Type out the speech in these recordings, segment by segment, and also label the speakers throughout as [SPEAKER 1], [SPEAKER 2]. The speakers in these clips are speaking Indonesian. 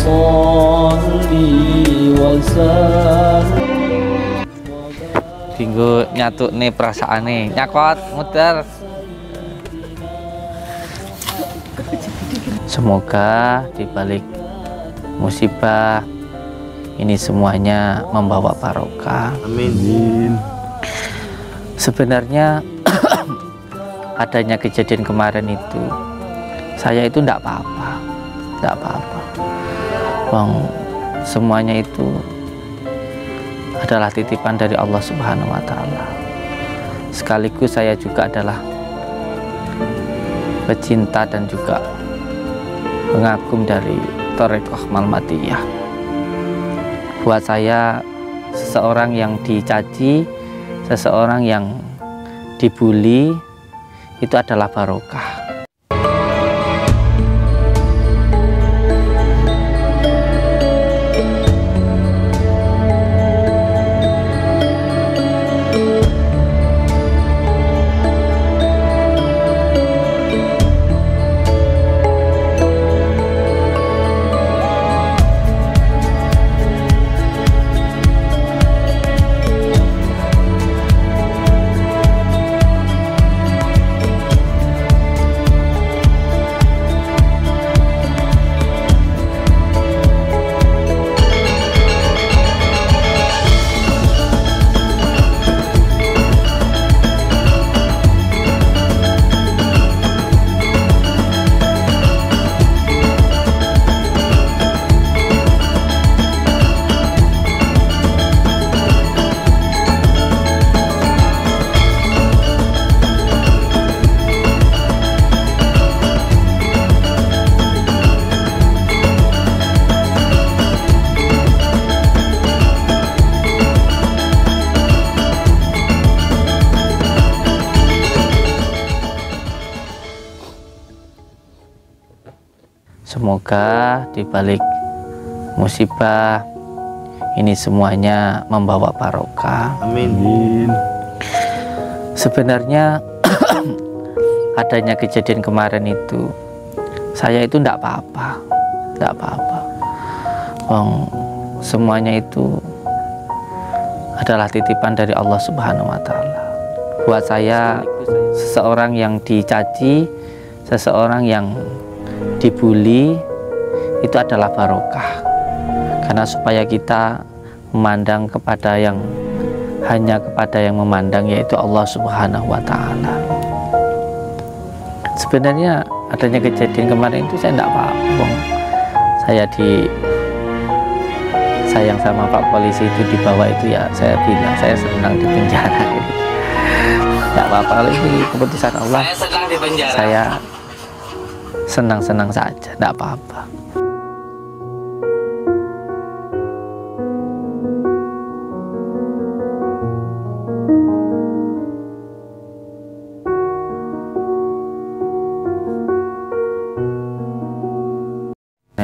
[SPEAKER 1] sholli wa sallim.
[SPEAKER 2] Tinggu nyatuk nih perasaan nih, nyakot muter. Semoga dibalik musibah ini semuanya membawa barokah.
[SPEAKER 3] Amin.
[SPEAKER 2] Sebenarnya adanya kejadian kemarin itu, saya itu enggak apa-apa. Bang, semuanya itu adalah titipan dari Allah Subhanahu wa Ta'ala. Sekaligus saya juga adalah pecinta dan juga pengagum dari Thariqah Malmatiyah. Buat saya, seseorang yang dicaci, seseorang yang dibully, itu adalah barokah. Semoga dibalik musibah ini semuanya membawa barokah.
[SPEAKER 3] Amin.
[SPEAKER 2] Sebenarnya adanya kejadian kemarin itu, saya itu enggak apa-apa. Bang, semuanya itu adalah titipan dari Allah Subhanahu wa Ta'ala. Buat saya, seseorang yang dicaci, seseorang yang dibully, itu adalah barokah. Karena supaya kita memandang kepada yang hanya kepada yang memandang, yaitu Allah Subhanahu wa Ta'ala. Sebenarnya adanya kejadian kemarin itu saya tidak apa-apa. Saya sayang sama Pak Polisi itu dibawa itu, ya saya bilang saya senang di penjara. Tidak apa-apa, ini keputusan Allah.
[SPEAKER 4] Saya senang di penjara.
[SPEAKER 2] Saya senang-senang saja, tidak apa-apa.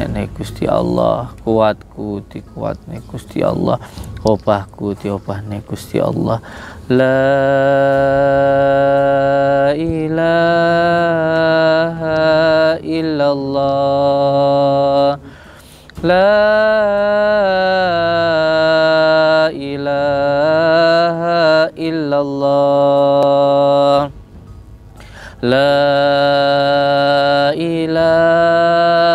[SPEAKER 2] Nek Gusti Allah, kuatku di kuatne Gusti Allah, obahku di obahne Gusti Allah. La ilaha illallah, la ilaha illallah, la ilaha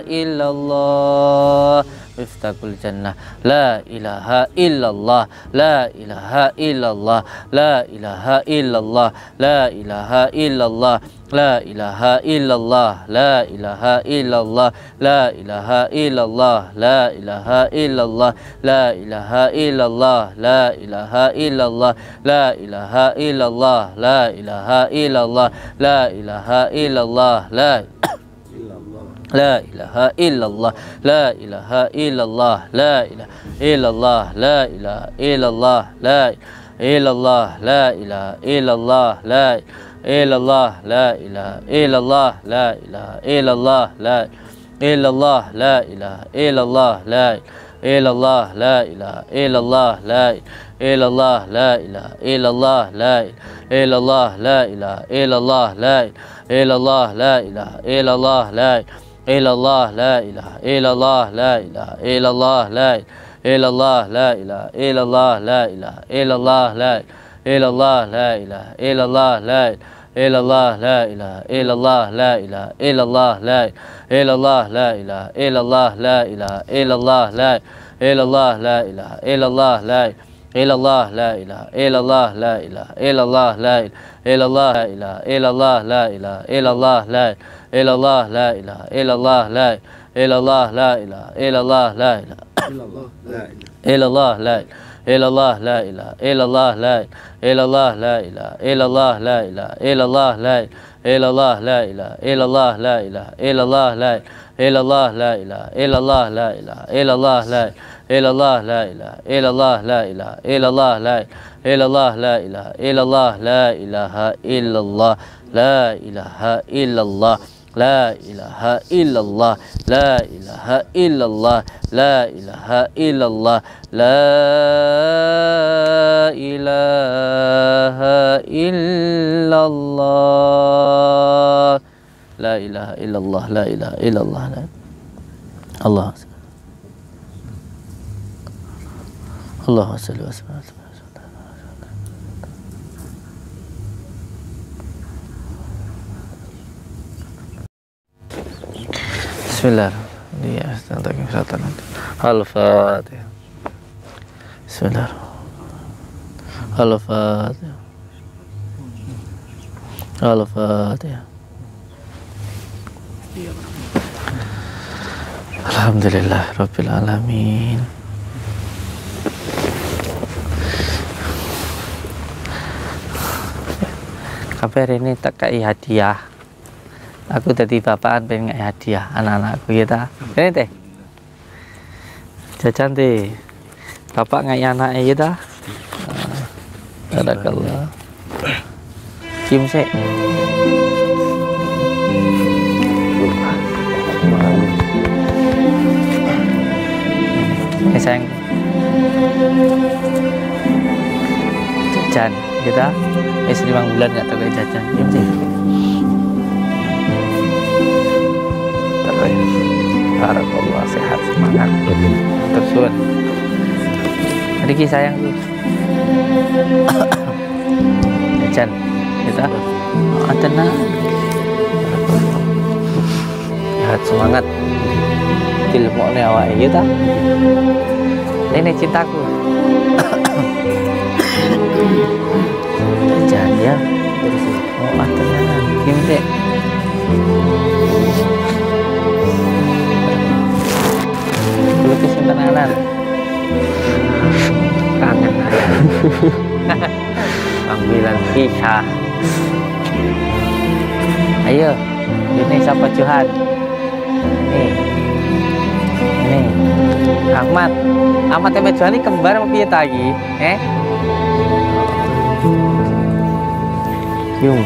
[SPEAKER 2] illallah, miftahul jannah. La ilaha illallah, la ilaha illallah, la ilaha illallah, la ilaha illallah, la ilaha illallah, la ilaha illallah, la ilaha illallah, la ilaha illallah, la ilaha illallah, la ilaha illallah, la ilaha illallah, la ilaha illallah, la ilaha illallah, la ilaha illallah, la ilaha illallah, la ilaha illallah, la ilaha illallah, la illallah, la ilaha illallah, la illallah, la ilaha illallah, la ilaha illallah, la illallah, la ilaha illallah, la illallah, la ilaha illallah, la illallah, la ilaha illallah, la illallah, la ilaha illallah, la illallah, la ilaha illallah, la illallah, la ilaha illallah, la ilaha illallah, la ilaha illallah, la ilaha illallah, la ilaha illallah, la illallah, la ilaha illallah, la illallah, la ilaha illallah, la ilaha illallah, la illallah, la ilaha illallah, la ilaha illallah, la illallah, la ilaha illallah, la illallah, la ilaha illallah, la ilaha illallah, la illallah, la ilaha illallah, la ilaha illallah, la illallah, la ilaha illallah, la illallah, la ilaha illallah, la ilaha illallah, la illallah, la ilaha illallah, la illallah, la ilaha illallah, la ilaha illallah, la illallah, la ilaha illallah, la ilaha illallah, la illallah, la ilaha illallah, la ilaha illallah, la illallah, la ilaha illallah, la ilaha illallah, la illallah, la ilaha illallah, la ilaha illallah, la ilaha illallah, la ilaha illallah, la ilaha illallah, la ilaha illallah, la ilaha illallah, la ilaha illallah, la ilaha illallah, Allah Allahumma shalli wa sallim. Bismillahirrahmanirrahim. Al-Fatihah. Bismillahirrahmanirrahim. Al-Fatihah. Al-Fatihah. Alhamdulillah Rabbil Alamin. Kabar ini tak kai hadiah. Aku tadi bapaan pengen ngai hadiah anak-anakku kita. Ini teh. Jajan teh. Bapak ngai anak kita. Barakallah. Cium sih. Ini sayang. Jajan kita. 5 bulan nggak tahu kayak jajan. Cium sih. Barakallah, sehat, semangat, tersuan. Riki sayang tuh. Jajan, kita tenang. Sehat, semangat. Tilmoknya awak kita. Ini cintaku. Jajan ya. Oh, tenang. Gimana? Lukisan tenanan. Kangen panggilan pisah. Ayo, ini siapa Johan? Ini Ahmad. Ahmad sama Johan ini kembar apa piye lagi? Yung.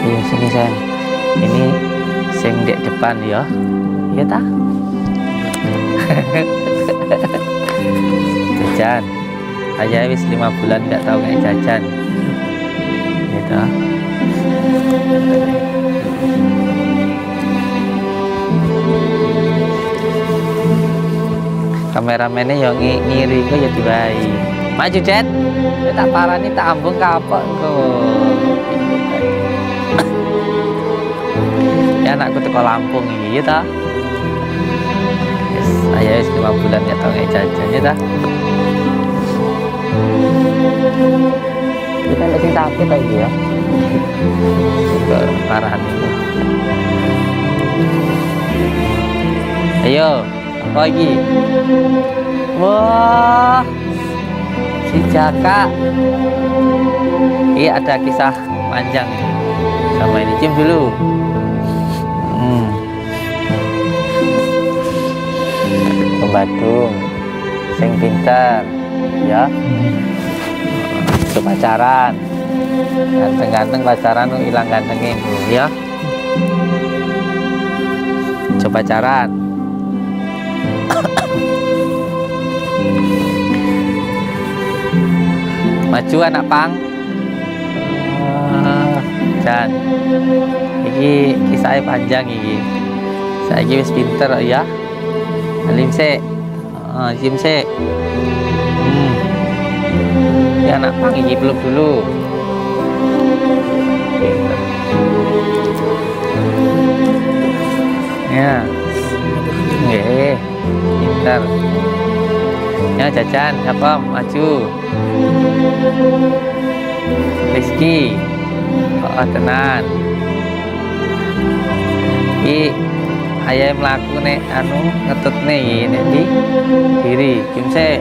[SPEAKER 2] Iya sini sayang. Ini sing dek depan ya. Iya ta? Jajan. Aja wis 5 bulan nggak tahu kayak jajan. Gitu. Kameramennya yang ngiri kok ya diwai. Maju Jet. Tak parani tak ambung kapok kok. Ya anakku teko Lampung iki ya ta. Yes, saya wis 5 bulan ya tau kayak jajan ya ta. Kita lagi sakit lagi ya. Ke parahan itu. Ayo, apa lagi? Wah. Si Jaka. Ini ada kisah panjang ini. Sama ini cium dulu. Badung, sing pinter, ya. Pacaran, ganteng-ganteng pacaran tuh hilang gantengnya, ya. Coba pacaran. Maju anak pang. Dan iki kisahnya panjang iki. Saiki wis pinter ya. Alim sik. Jim sik. Ya anak pang iki peluk dulu. Pinter. Ya. Nggih, pinter. Ya jajan siapa maju. Rizky. Oh tenan. Iki ayah mlaku nek anu ngetutne iki nek di kiri, Kimse.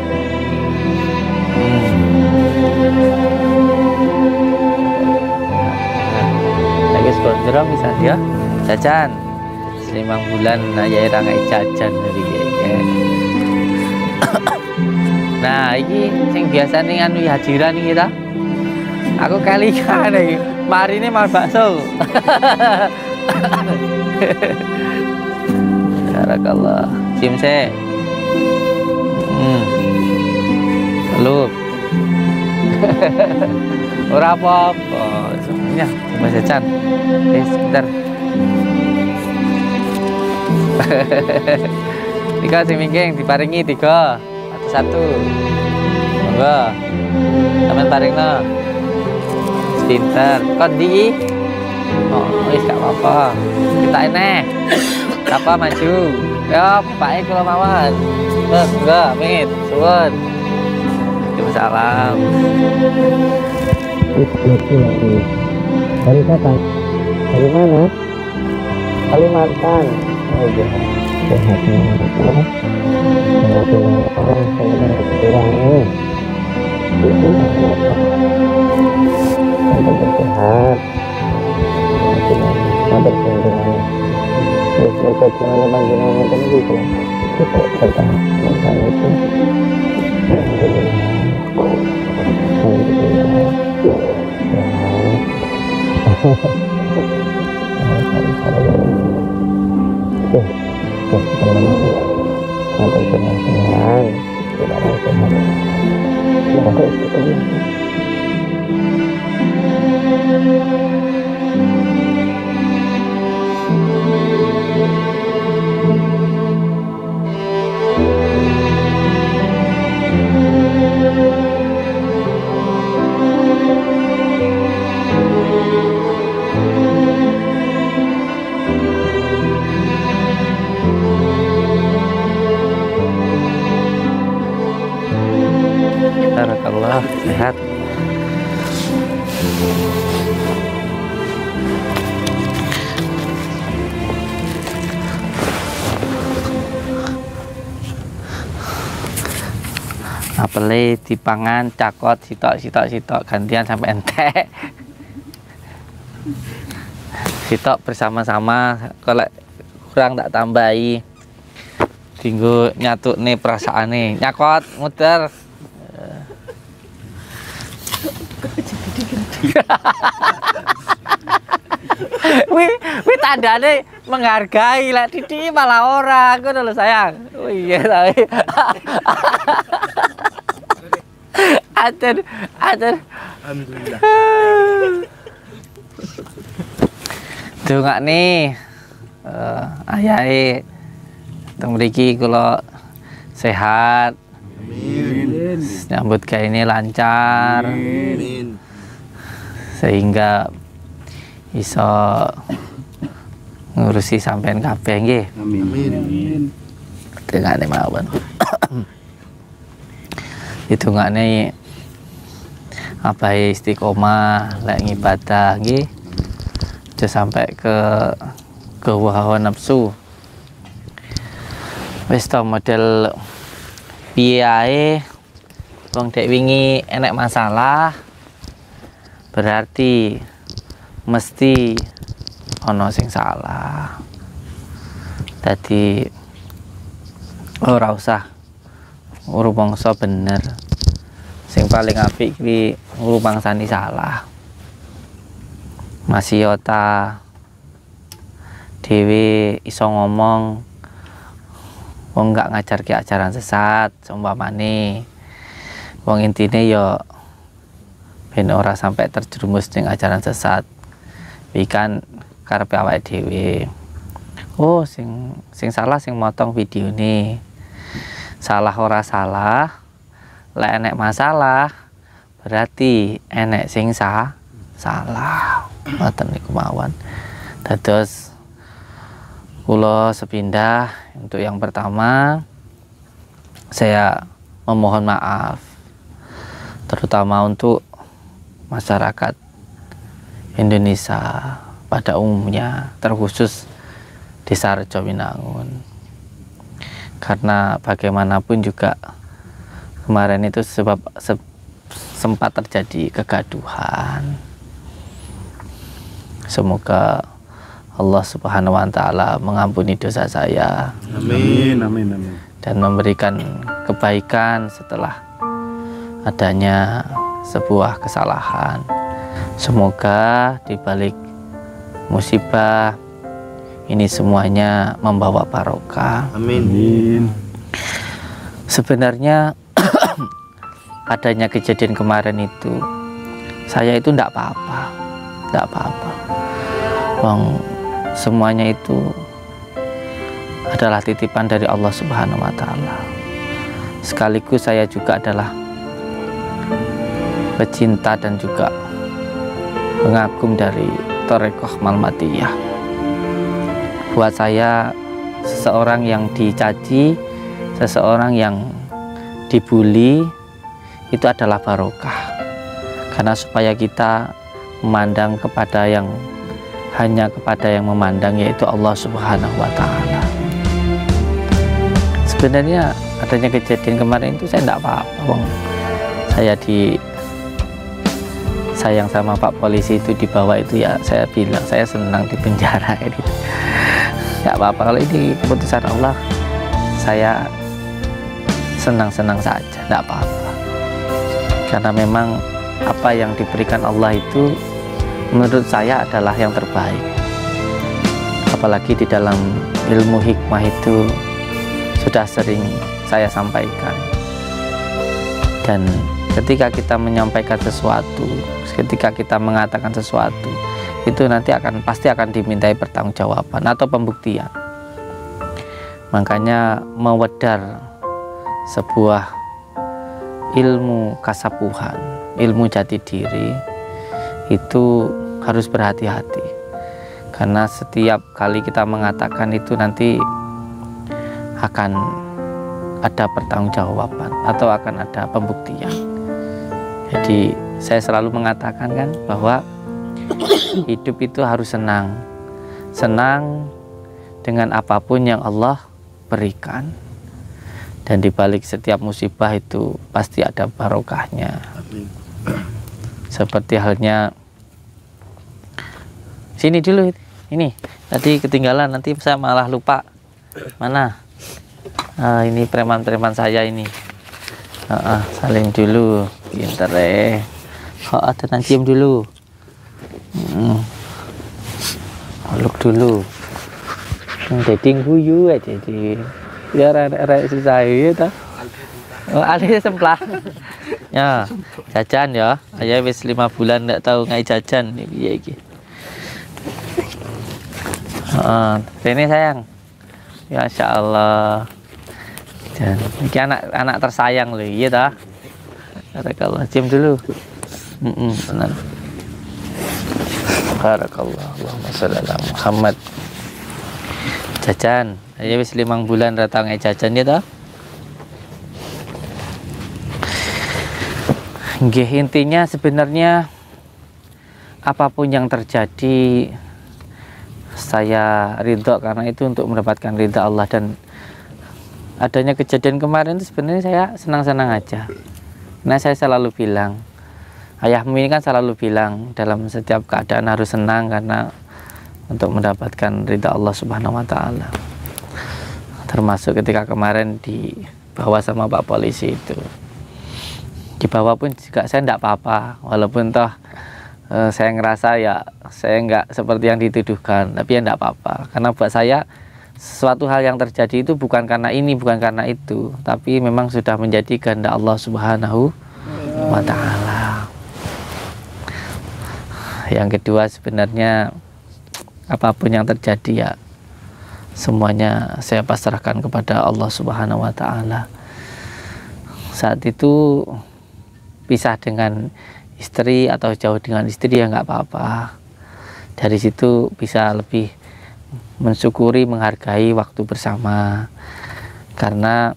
[SPEAKER 2] Lagi gondrong bisa dia jajan. 5 bulan ayah ra ngai jajan dari iki. Nah, iki sing biasane anu hajiran iki ta. Aku kali-kali iki. Mari ini mau bakso. Barakallah. Cimse. Lu. Ora apa-apa. Ya, Mas Jajan. Sebentar. Tiga sing mingking diparingi 3 satu. Monggo. Sampeyan paringno. Pinter, kon di, wis gak apa-apa, kita ini, apa maju, ya Pak kalau mawon, enggak, mit, suwun, salam.
[SPEAKER 4] Dari kapan? Dari mana? Kalimantan. Oh iya, sehatnya orang kurang sehat, ada keuntungan. Terus berkat mana panjenengan tadi gitu, kita bertahan masalah itu.
[SPEAKER 2] Barakallah, sehat. Apele dipangan cakot sitok gantian sampai entek. Sitok bersama-sama kalau kurang tak tambahi. Tinggu nyatukne perasaane. Nyakot muter. Wi tandane menghargai lah Didi malah ora ngono lho sayang. Oh iya tapi. Atur.
[SPEAKER 3] Alhamdulillah.
[SPEAKER 2] Dongakne ayahe teng mriki kula sehat. Amin. Nyambut gawe ini lancar. Amin. Sehingga iso ngurusi sampean kabeh nggih. Amin. Dongakne mawon. Hitungane apa istiqomah lek ngibadah nggih. Aja sampai ke hawa nafsu. Wis to model piye ae wong dek wingi enek masalah berarti mesti ana sing salah. Dadi ora usah rumangsa bener. Sing paling apik kuwi ngrumangsani salah. Masiyota dhewe iso ngomong wong gak ngajarke ajaran sesat, seumpamane wong intine ya ben ora sampai terjerumus ning ajaran sesat. Ikan karepe awake dhewe. Oh, sing salah sing motong video ini. Salah ora salah. Lek enek masalah berarti enek sing salah. Ngoten niku mawon. Dados kula sepindah untuk yang pertama saya memohon maaf terutama untuk masyarakat Indonesia pada umumnya, terkhusus Desa Rejowinangun, karena bagaimanapun juga kemarin itu sempat terjadi kegaduhan. Semoga Allah Subhanahu wa Ta'ala mengampuni dosa saya.
[SPEAKER 3] Amin, amin, amin.
[SPEAKER 2] Dan memberikan kebaikan setelah adanya sebuah kesalahan. Semoga di balik musibah ini semuanya membawa barokah.
[SPEAKER 3] Amin.
[SPEAKER 2] Sebenarnya adanya kejadian kemarin itu saya itu tidak apa-apa. Bang, semuanya itu adalah titipan dari Allah Subhanahu wa Ta'ala. Sekaligus saya juga adalah pecinta dan juga pengagum dari Thariqah Malmatiyah. Buat saya, seseorang yang dicaci, seseorang yang dibully itu adalah barokah, karena supaya kita memandang kepada yang hanya kepada yang memandang, yaitu Allah Subhanahu wa Ta'ala. Sebenarnya adanya kejadian kemarin itu saya tidak apa-apa. Saya sayang sama Pak Polisi itu dibawa itu, ya saya bilang saya senang di penjara gitu. Nggak apa-apa, kalau ini keputusan Allah saya senang-senang saja, nggak apa-apa, karena memang apa yang diberikan Allah itu menurut saya adalah yang terbaik. Apalagi di dalam ilmu hikmah itu sudah sering saya sampaikan, dan ketika kita menyampaikan sesuatu, ketika kita mengatakan sesuatu, itu nanti pasti akan dimintai pertanggungjawaban atau pembuktian. Makanya mewedar sebuah ilmu kasapuhan, ilmu jati diri itu harus berhati-hati, karena setiap kali kita mengatakan itu nanti akan ada pertanggungjawaban atau akan ada pembuktian. Jadi saya selalu mengatakan kan bahwa hidup itu harus senang dengan apapun yang Allah berikan, dan di balik setiap musibah itu pasti ada barokahnya. Seperti halnya sini dulu, ini tadi ketinggalan, nanti saya malah lupa mana. Ini preman-preman saya ini. Saling dulu, pinter ada cium dulu. Peluk dulu. Dating guyu aja jadi. Biar ada susah ya ta. Ada semplah. Ya, jajan ya. Ayah wis 5 bulan ndak tahu ngai jajan nih piye iki. Ini sayang. Ya Masya Allah. Dan ini anak tersayang loh, iya dah. Barakallah, cium dulu. Benar. Barakallah, Allahumma sholli ala Muhammad. Jajan, aja wis 5 bulan datang jajan ya dah. Nggih, intinya sebenarnya apapun yang terjadi saya ridho, karena itu untuk mendapatkan ridha Allah. Dan adanya kejadian kemarin itu sebenarnya saya senang-senang aja. Nah, saya selalu bilang, ayahmu ini kan selalu bilang dalam setiap keadaan harus senang, karena untuk mendapatkan ridha Allah Subhanahu wa Ta'ala. Termasuk ketika kemarin dibawa sama Pak Polisi itu, dibawa pun juga saya tidak apa-apa, walaupun toh saya ngerasa ya saya nggak seperti yang dituduhkan, tapi ya tidak apa-apa, karena buat saya sesuatu hal yang terjadi itu bukan karena ini, bukan karena itu, tapi memang sudah menjadi kehendak Allah Subhanahu wa Ta'ala. Yang kedua, sebenarnya apapun yang terjadi ya semuanya saya pasrahkan kepada Allah Subhanahu wa Ta'ala. Saat itu pisah dengan istri atau jauh dengan istri ya nggak apa-apa. Dari situ bisa lebih mensyukuri, menghargai waktu bersama, karena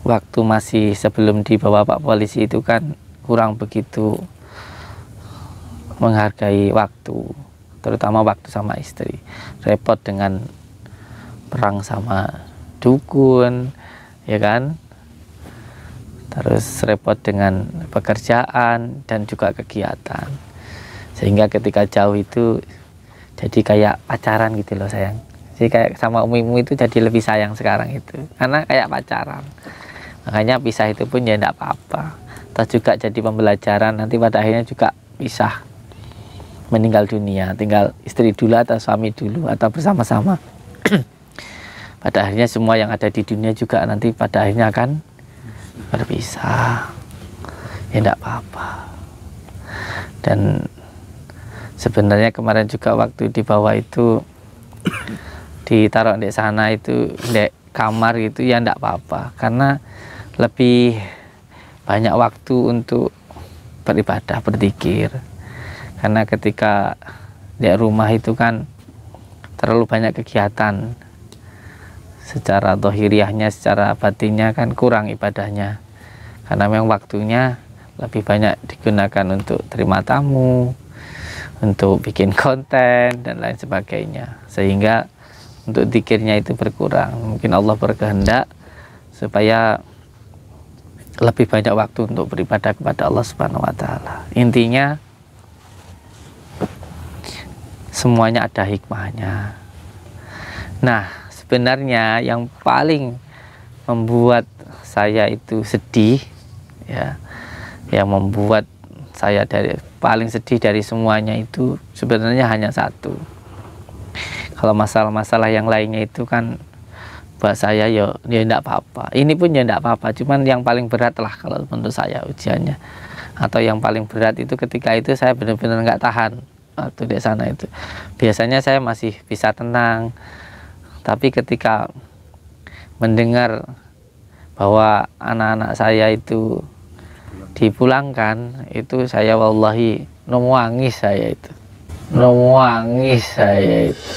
[SPEAKER 2] waktu masih sebelum dibawa Pak Polisi itu kan kurang begitu menghargai waktu, terutama waktu sama istri. Repot dengan perang sama dukun, ya kan, terus repot dengan pekerjaan dan juga kegiatan, sehingga ketika jauh itu jadi kayak pacaran gitu loh sayang. Jadi kayak sama umimu itu jadi lebih sayang sekarang itu, karena kayak pacaran. Makanya pisah itu pun ya enggak apa-apa, terus juga jadi pembelajaran, nanti pada akhirnya juga pisah, meninggal dunia, tinggal istri dulu atau suami dulu atau bersama-sama. Pada akhirnya semua yang ada di dunia juga nanti pada akhirnya akan berpisah, ya enggak apa-apa. Dan sebenarnya kemarin juga waktu di bawah itu ditaruh di sana itu di kamar gitu ya enggak apa-apa, karena lebih banyak waktu untuk beribadah, berzikir. Karena ketika di rumah itu kan terlalu banyak kegiatan, secara zahiriahnya, secara batinnya kan kurang ibadahnya, karena memang waktunya lebih banyak digunakan untuk terima tamu, untuk bikin konten dan lain sebagainya, sehingga untuk zikirnya itu berkurang. Mungkin Allah berkehendak supaya lebih banyak waktu untuk beribadah kepada Allah Subhanahu wa Ta'ala. Intinya semuanya ada hikmahnya. Nah, sebenarnya yang paling membuat saya itu sedih ya, yang membuat saya paling sedih dari semuanya itu sebenarnya hanya satu. Kalau masalah-masalah yang lainnya itu kan buat saya ya enggak apa-apa. Ini pun ya enggak apa-apa, cuman yang paling berat lah kalau menurut saya ujiannya. Atau yang paling berat itu ketika itu saya benar-benar nggak tahan waktu di sana itu. Biasanya saya masih bisa tenang, tapi ketika mendengar bahwa anak-anak saya itu dipulangkan, itu saya wallahi nangis saya itu. Nangis saya itu.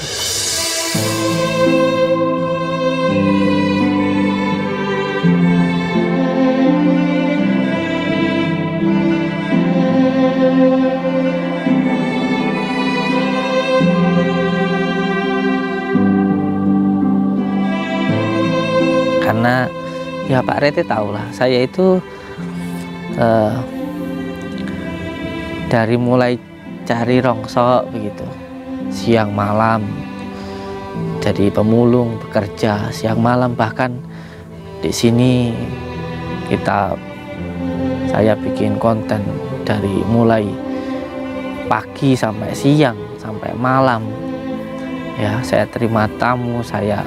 [SPEAKER 2] Karena ya Pak Rete tahulah, saya itu dari mulai cari rongsok begitu, siang malam jadi pemulung, bekerja siang malam, bahkan di sini saya bikin konten dari mulai pagi sampai siang sampai malam ya. Saya terima tamu, saya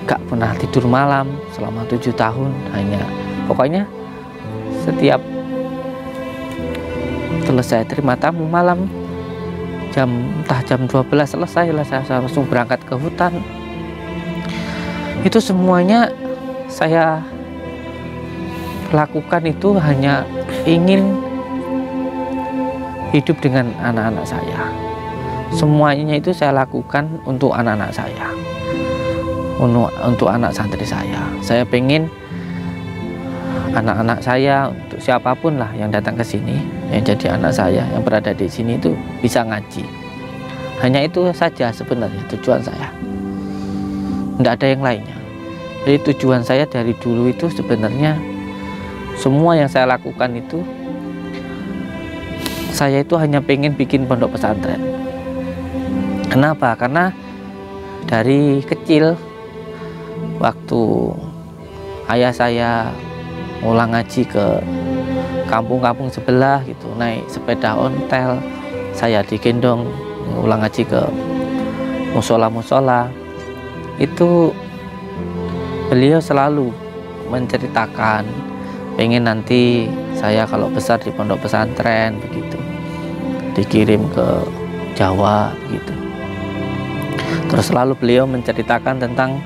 [SPEAKER 2] gak pernah tidur malam selama 7 tahun. Hanya pokoknya setiap selesai terima tamu malam entah jam 12 selesai lah, saya langsung berangkat ke hutan. Itu semuanya saya lakukan itu hanya ingin hidup dengan anak-anak saya. Semuanya itu saya lakukan untuk anak-anak saya, untuk anak santri saya. Saya pengen anak-anak saya, untuk siapapun lah yang datang ke sini, yang jadi anak saya, yang berada di sini itu bisa ngaji. Hanya itu saja sebenarnya tujuan saya, tidak ada yang lainnya. Jadi tujuan saya dari dulu itu sebenarnya semua yang saya lakukan itu, saya itu hanya pengen bikin pondok pesantren. Kenapa? Karena dari kecil waktu ayah saya ngulang ngaji ke kampung-kampung sebelah gitu, naik sepeda ontel, saya digendong ngulang ngaji ke musola-musola. Itu beliau selalu menceritakan pengen nanti saya kalau besar di pondok pesantren begitu. dikirim ke Jawa gitu. Terus selalu beliau menceritakan tentang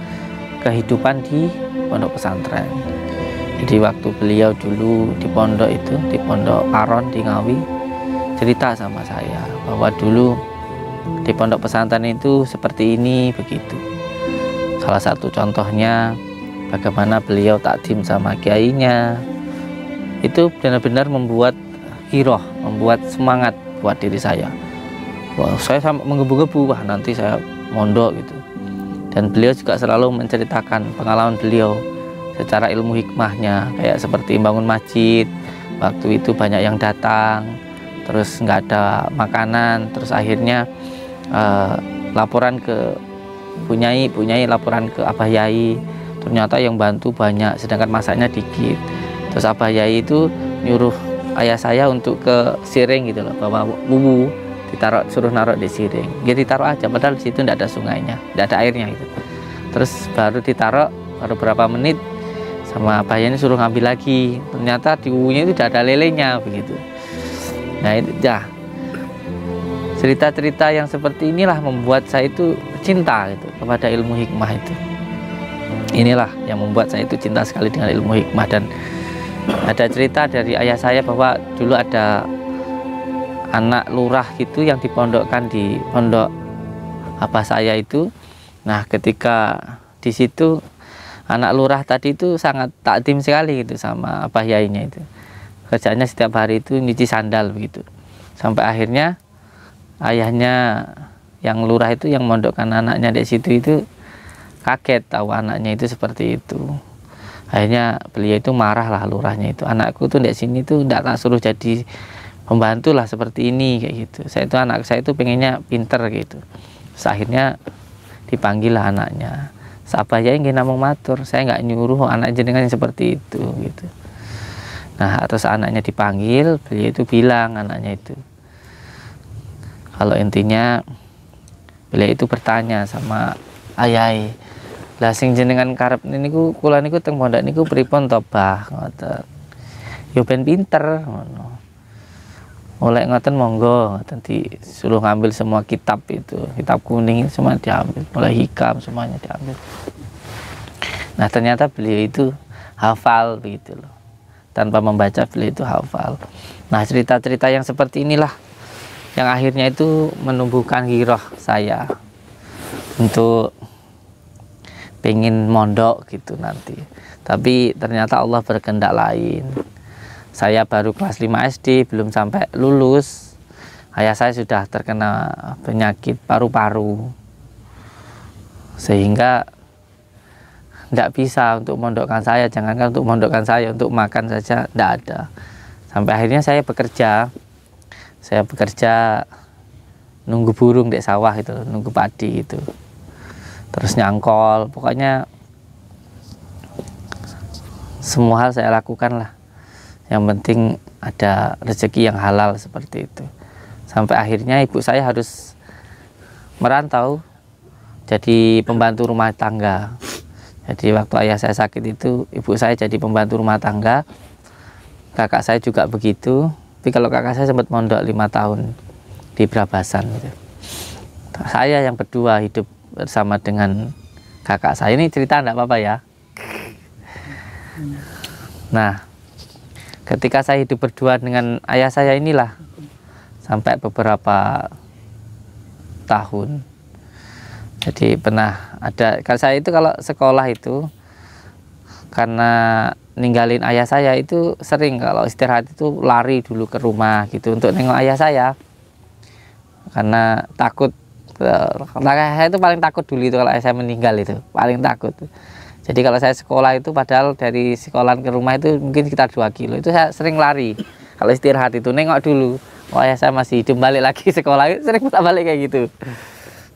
[SPEAKER 2] kehidupan di pondok pesantren. Jadi waktu beliau dulu di pondok itu, di pondok Paron di Ngawi, cerita sama saya bahwa dulu di pondok pesantren itu seperti ini begitu. Salah satu contohnya bagaimana beliau takdim sama kiainya, itu benar-benar membuat giroh, membuat semangat buat diri saya. Wah, saya sampai menggebu-gebu, wah nanti saya mondok gitu. Dan beliau juga selalu menceritakan pengalaman beliau secara ilmu hikmahnya, kayak seperti bangun masjid, waktu itu banyak yang datang, terus nggak ada makanan, terus akhirnya laporan ke Bunyai laporan ke Abah Yai, ternyata yang bantu banyak sedangkan masaknya dikit. Terus Abah Yai itu nyuruh ayah saya untuk ke Siring gitu loh, bawa bubu ditaruh, suruh naruh di Siring, dia ditaruh aja padahal di situ tidak ada sungainya, tidak ada airnya gitu. Terus baru ditaruh, baru berapa menit sama Abah Yai ini suruh ngambil lagi, ternyata di bubunya itu tidak ada lelenya begitu. Nah itu ya, cerita-cerita yang seperti inilah membuat saya itu cinta gitu kepada ilmu hikmah itu. Inilah yang membuat saya itu cinta sekali dengan ilmu hikmah. Dan ada cerita dari ayah saya bahwa dulu ada anak lurah gitu yang dipondokkan di pondok abah saya itu. Nah ketika di situ anak lurah tadi itu sangat takdim sekali gitu sama Abah Yainya itu. Kerjanya setiap hari itu nyuci sandal begitu. Sampai akhirnya ayahnya yang lurah itu yang mondokkan anaknya di situ itu kaget tahu anaknya itu seperti itu. Akhirnya beliau itu marah lah, lurahnya itu, anakku tuh di sini tuh tidak tak suruh jadi pembantu lah seperti ini kayak gitu. Saya itu anak saya itu pengennya pinter gitu. Terus akhirnya dipanggil lah anaknya. Abah Yai nggih namung matur, saya nggak nyuruh anak jenengan yang seperti itu gitu. Nah terus anaknya dipanggil, beliau itu bilang anaknya itu, kalau intinya beliau itu bertanya sama ayai, lah sing jenengan karep niku kula niku teng pondok niku pripun to Bah, ngoten. Yo ben pinter ngono. Oleh ngoten monggo, ngoten disuruh ngambil semua kitab itu, kitab kuning semua diambil, mulai hikam semuanya diambil. Nah ternyata beliau itu hafal begitu loh. Tanpa membaca beliau itu hafal. Nah cerita-cerita yang seperti inilah yang akhirnya itu menumbuhkan giroh saya untuk pengen mondok gitu nanti. Tapi ternyata Allah berkehendak lain. Saya baru kelas 5 SD, belum sampai lulus, ayah saya sudah terkena penyakit paru-paru, sehingga tidak bisa untuk mondokkan saya. Jangankan untuk mondokkan saya, untuk makan saja tidak ada. Sampai akhirnya saya bekerja nunggu burung di sawah itu, nunggu padi itu, terus nyangkol, pokoknya semua hal saya lakukan lah, yang penting ada rezeki yang halal seperti itu. Sampai akhirnya ibu saya harus merantau jadi pembantu rumah tangga. Jadi waktu ayah saya sakit itu ibu saya jadi pembantu rumah tangga, kakak saya juga begitu. Tapi kalau kakak saya sempat mondok 5 tahun di Brabasan gitu. Saya yang berdua hidup bersama dengan kakak saya. Ini cerita enggak apa-apa ya. Nah ketika saya hidup berdua dengan ayah saya inilah sampai beberapa tahun. Jadi pernah ada, kalau saya itu kalau sekolah itu karena ninggalin ayah saya itu sering kalau istirahat itu lari dulu ke rumah gitu untuk nengok ayah saya, karena takut. Saya itu paling takut dulu itu kalau ayah saya meninggal, itu paling takut. Jadi kalau saya sekolah itu padahal dari sekolah ke rumah itu mungkin sekitar 2 kilo, itu saya sering lari kalau istirahat itu nengok dulu, oh ayah saya masih hidup, balik lagi sekolah, sering putar balik kayak gitu,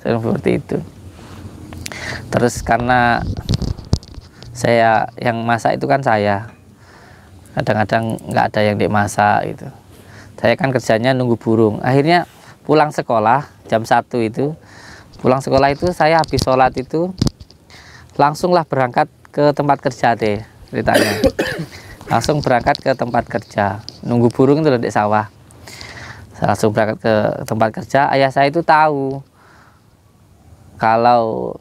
[SPEAKER 2] sering seperti itu. Terus karena saya yang masak itu kan saya, kadang-kadang nggak ada yang dimasak gitu. Saya kan kerjanya nunggu burung. Akhirnya pulang sekolah jam 1 itu, pulang sekolah itu saya habis sholat itu langsunglah berangkat ke tempat kerja deh ceritanya. Langsung berangkat ke tempat kerja, nunggu burung itu di sawah. Saya langsung berangkat ke tempat kerja. Ayah saya itu tahu kalau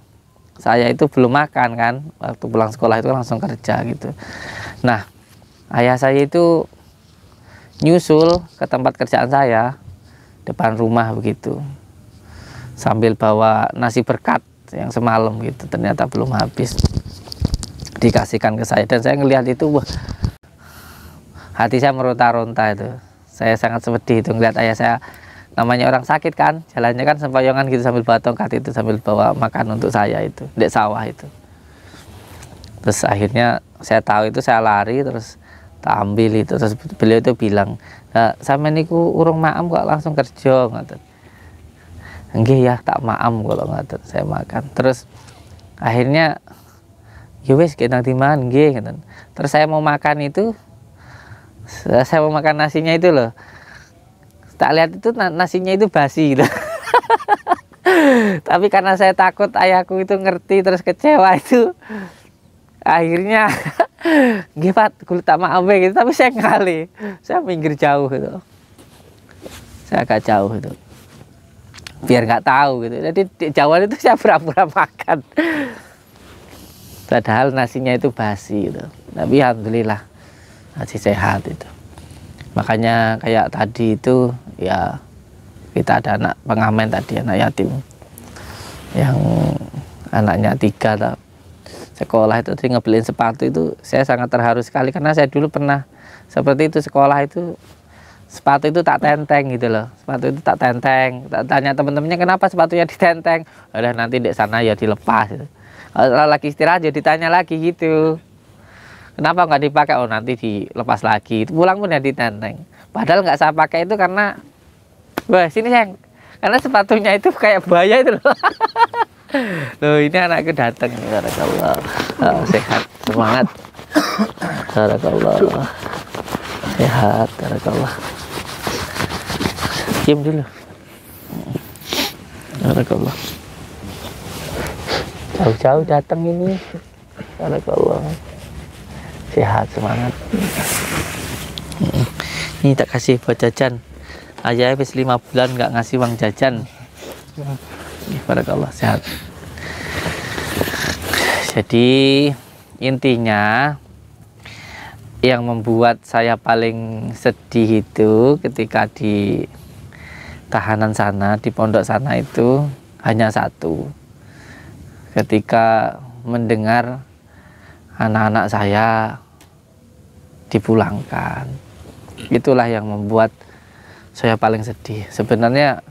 [SPEAKER 2] saya itu belum makan kan, waktu pulang sekolah itu langsung kerja gitu. Nah, ayah saya itu nyusul ke tempat kerjaan saya, depan rumah begitu, sambil bawa nasi berkat yang semalam gitu, ternyata belum habis, dikasihkan ke saya. Dan saya ngelihat itu, wah, hati saya meronta-ronta itu. Saya sangat sedih itu ngelihat ayah saya, namanya orang sakit kan, jalannya kan sempoyongan gitu sambil bawa tongkat itu, sambil bawa makan untuk saya itu, di sawah itu. Terus akhirnya saya tahu itu, saya lari terus tak ambil itu. Terus beliau itu bilang, nah, sampeyan niku urung maam kok langsung kerja ngoten. Nggih ya, tak maam kalau ngoten, saya makan. Terus akhirnya ya wis kita diman nggih ngoten. Terus saya mau makan itu, saya mau makan nasinya itu loh, tak lihat itu nasinya itu basi gitu. Tapi karena saya takut ayahku itu ngerti terus kecewa itu, akhirnya nggih Pak, kulit tak maaf gitu. Tapi saya ngalih, saya minggir jauh gitu, saya agak jauh itu biar nggak tahu gitu. Jadi di jauhan itu saya pura-pura makan, padahal nasinya itu basi gitu. Tapi alhamdulillah masih sehat itu. Makanya kayak tadi itu ya, kita ada anak pengamen tadi, anak yatim yang anaknya 3 sekolah itu, ngebeliin sepatu itu saya sangat terharu sekali, karena saya dulu pernah seperti itu. Sekolah itu sepatu itu tak tenteng gitu loh, sepatu itu tak tenteng. Tak tanya teman-temannya kenapa sepatunya ditenteng, udah nanti di sana ya dilepas gitu. Kalau lagi istirahat ya ditanya lagi gitu, kenapa nggak dipakai, oh nanti dilepas lagi. Pulang pun ya ditenteng, padahal nggak saya pakai itu karena, wah sini sayang, karena sepatunya itu kayak buaya itu loh. Loh, ini anakku datang, barakallah. Oh, sehat, semangat, barakallah, sehat, barakallah. Diam dulu, barakallah. Jauh-jauh datang ini, barakallah. Sehat, semangat. Ini tak kasih buat jajan. Ayah habis 5 bulan nggak ngasih uang jajan. Barakallah, sehat. Jadi intinya yang membuat saya paling sedih itu ketika di tahanan sana, di pondok sana itu hanya satu. Ketika mendengar anak-anak saya dipulangkan, itulah yang membuat saya paling sedih. Sebenarnya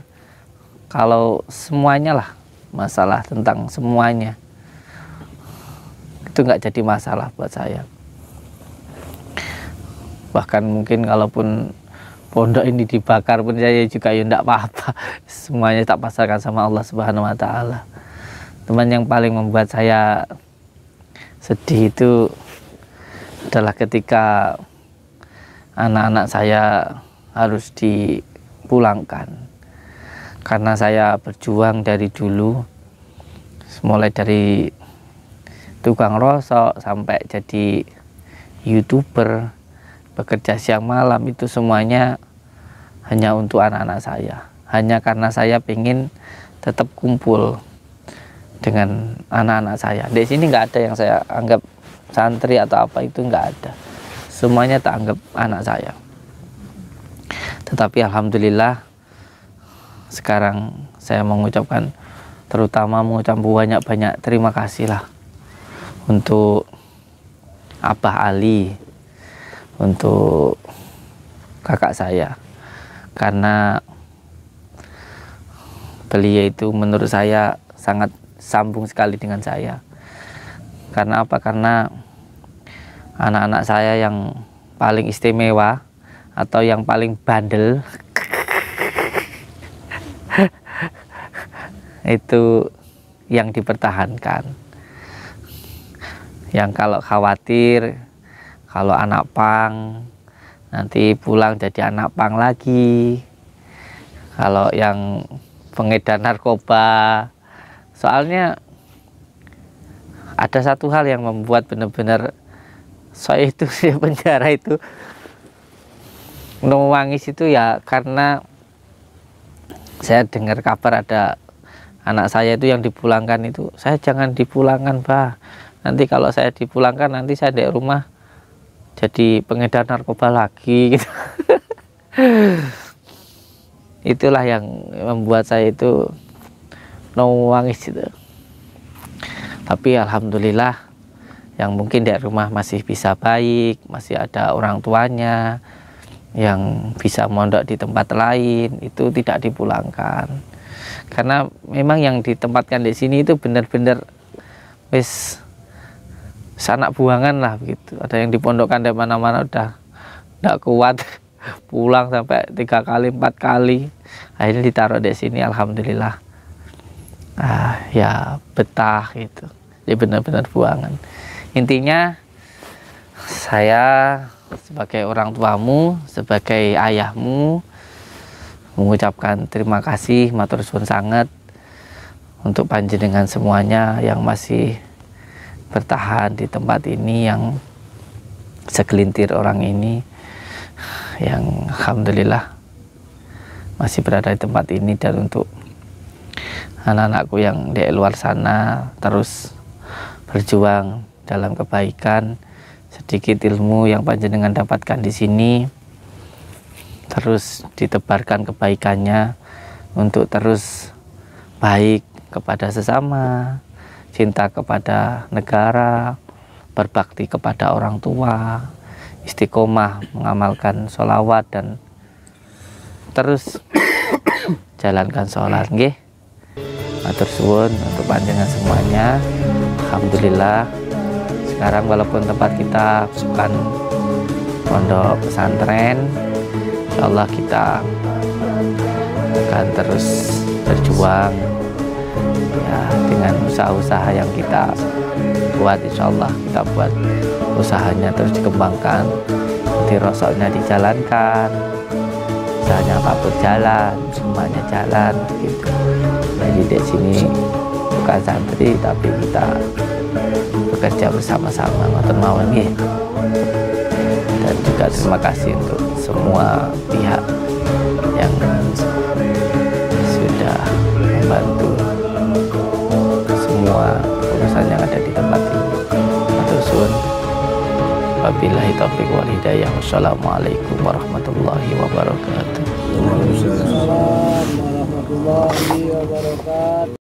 [SPEAKER 2] kalau semuanya lah, masalah tentang semuanya itu nggak jadi masalah buat saya. Bahkan mungkin kalaupun pondok ini dibakar pun saya juga ya enggak apa-apa. Semuanya tak pasarkan sama Allah Subhanahu wa taala. Teman yang paling membuat saya sedih itu adalah ketika anak-anak saya harus dipulangkan. Karena saya berjuang dari dulu, mulai dari tukang rosok sampai jadi YouTuber, bekerja siang malam, itu semuanya hanya untuk anak-anak saya. Hanya karena saya ingin tetap kumpul dengan anak-anak saya. Di sini nggak ada yang saya anggap santri atau apa, itu nggak ada. Semuanya tak anggap anak saya. Tetapi alhamdulillah sekarang saya mengucapkan, terutama mengucapkan banyak-banyak terima kasih lah untuk Abah Ali, untuk kakak saya, karena beliau itu menurut saya sangat sambung sekali dengan saya. Karena apa? Karena anak-anak saya yang paling istimewa atau yang paling bandel itu yang dipertahankan. Yang kalau khawatir kalau anak pang nanti pulang jadi anak pang lagi, kalau yang pengedar narkoba. Soalnya ada satu hal yang membuat benar-benar saya itu di penjara itu menangis itu ya, karena saya dengar kabar ada anak saya itu yang dipulangkan itu, saya jangan dipulangkan, Bah. Nanti kalau saya dipulangkan, nanti saya di rumah jadi pengedar narkoba lagi gitu. Itulah yang membuat saya itu nangis gitu. Tapi alhamdulillah yang mungkin di rumah masih bisa baik, masih ada orang tuanya yang bisa mondok di tempat lain, itu tidak dipulangkan. Karena memang yang ditempatkan di sini itu benar-benar wis anak buangan lah begitu. Ada yang dipondokkan di mana-mana udah tidak kuat, pulang sampai 3 kali 4 kali, akhirnya ditaruh di sini. Alhamdulillah ya betah gitu. Jadi benar-benar buangan. Intinya saya sebagai orang tuamu, sebagai ayahmu, mengucapkan terima kasih matur suwun sangat untuk panjenengan semuanya yang masih bertahan di tempat ini, yang segelintir orang ini yang alhamdulillah masih berada di tempat ini, dan untuk anak-anakku yang di luar sana terus berjuang dalam kebaikan. Sedikit ilmu yang panjenengan dapatkan di sini terus ditebarkan kebaikannya untuk terus baik kepada sesama, cinta kepada negara, berbakti kepada orang tua, istiqomah mengamalkan sholawat, dan terus jalankan sholat. Nggih, matur suwun untuk panjenengan semuanya. Alhamdulillah sekarang walaupun tempat kita bukan pondok pesantren, insyaallah kita akan terus berjuang ya, dengan usaha-usaha yang kita buat. Insyaallah kita buat usahanya terus dikembangkan, nanti rosoknya dijalankan, usahanya apapun jalan, semuanya jalan gitu. Jadi di sini bukan santri tapi kita bekerja bersama-sama, ngoten mawon nggih. Dan juga terima kasih untuk semua pihak yang sudah membantu semua urusan yang ada di tempat ini. Matur suwun. Wabillahi taufiq wal hidayah. Wassalamualaikum warahmatullahi wabarakatuh.
[SPEAKER 1] Waalaikumsalam warahmatullahi wabarakatuh.